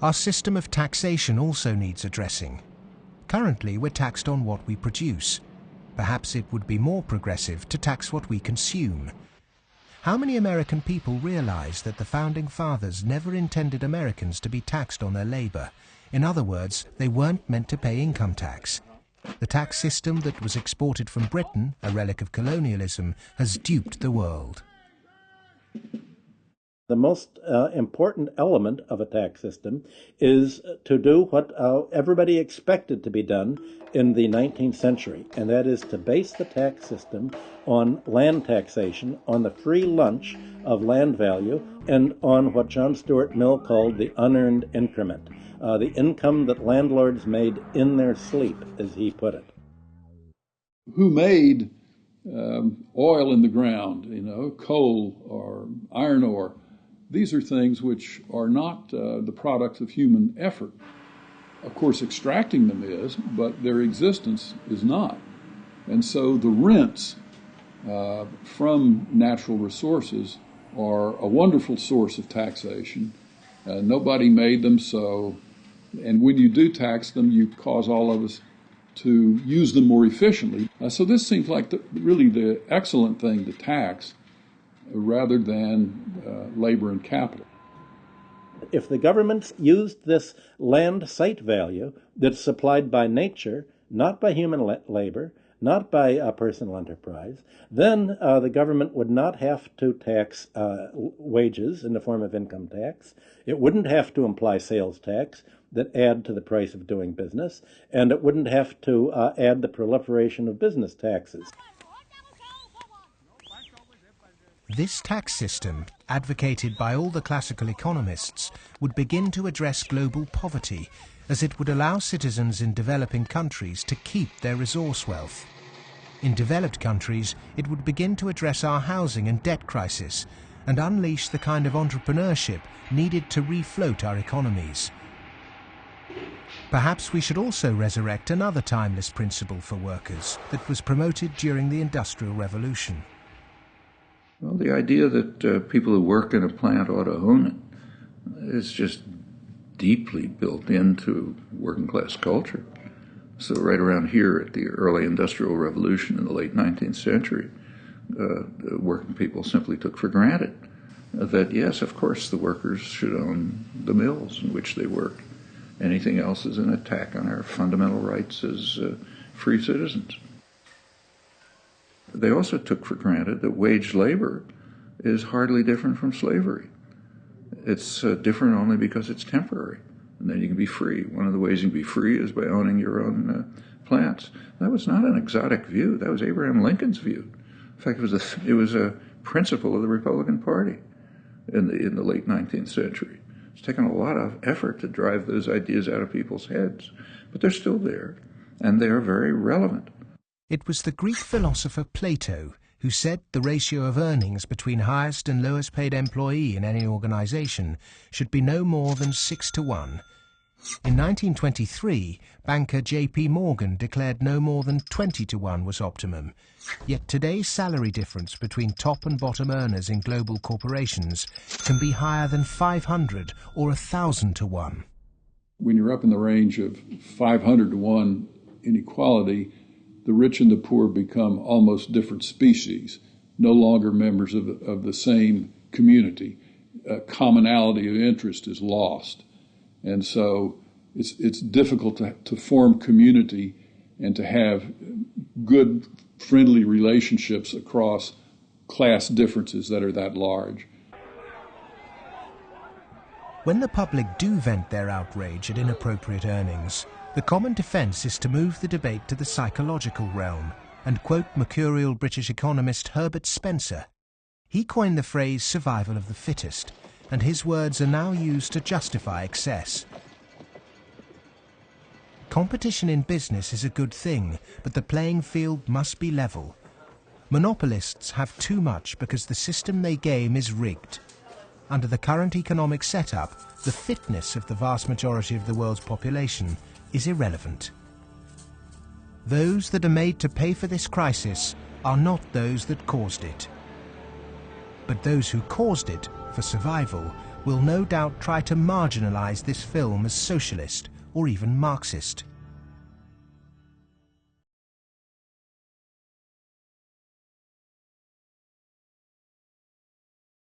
Our system of taxation also needs addressing. Currently, we're taxed on what we produce. Perhaps it would be more progressive to tax what we consume. How many American people realize that the Founding Fathers never intended Americans to be taxed on their labor? In other words, they weren't meant to pay income tax. The tax system that was exported from Britain, a relic of colonialism, has duped the world. The most important element of a tax system is to do what everybody expected to be done in the 19th century, and that is to base the tax system on land taxation, on the free lunch of land value, and on what John Stuart Mill called the unearned increment, the income that landlords made in their sleep, as he put it. Who made oil in the ground, coal or iron ore? These are things which are not the products of human effort. Of course, extracting them is, but their existence is not. And so the rents from natural resources are a wonderful source of taxation. Nobody made them, and when you do tax them, you cause all of us to use them more efficiently. So this seems like really the excellent thing to tax, rather than labor and capital. If the government used this land site value that's supplied by nature, not by human labor, not by personal enterprise, then the government would not have to tax wages in the form of income tax. It wouldn't have to imply sales tax that add to the price of doing business, and it wouldn't have to add the proliferation of business taxes. This tax system, advocated by all the classical economists, would begin to address global poverty, as it would allow citizens in developing countries to keep their resource wealth. In developed countries, it would begin to address our housing and debt crisis and unleash the kind of entrepreneurship needed to refloat our economies. Perhaps we should also resurrect another timeless principle for workers that was promoted during the Industrial Revolution. Well, the idea that people who work in a plant ought to own it is just deeply built into working class culture. So right around here at the early Industrial Revolution in the late 19th century, the working people simply took for granted that, yes, of course, the workers should own the mills in which they work. Anything else is an attack on our fundamental rights as free citizens. They also took for granted that wage labor is hardly different from slavery. It's different only because it's temporary, and then you can be free. One of the ways you can be free is by owning your own plants. That was not an exotic view. That was Abraham Lincoln's view. In fact, it was a principle of the Republican Party in the late 19th century. It's taken a lot of effort to drive those ideas out of people's heads, but they're still there, and they are very relevant. It was the Greek philosopher Plato who said the ratio of earnings between highest and lowest paid employee in any organization should be no more than 6 to 1. In 1923, banker J.P. Morgan declared no more than 20 to 1 was optimum. Yet today's salary difference between top and bottom earners in global corporations can be higher than 500 or 1,000 to 1. When you're up in the range of 500 to 1 inequality, the rich and the poor become almost different species, no longer members of the same community. Commonality of interest is lost. And so it's difficult to form community and to have good, friendly relationships across class differences that are that large. When the public do vent their outrage at inappropriate earnings, the common defence is to move the debate to the psychological realm and quote mercurial British economist Herbert Spencer. He coined the phrase survival of the fittest, and his words are now used to justify excess. Competition in business is a good thing, but the playing field must be level. Monopolists have too much because the system they game is rigged. Under the current economic setup, the fitness of the vast majority of the world's population is irrelevant. Those that are made to pay for this crisis are not those that caused it. But those who caused it, for survival, will no doubt try to marginalize this film as socialist or even Marxist.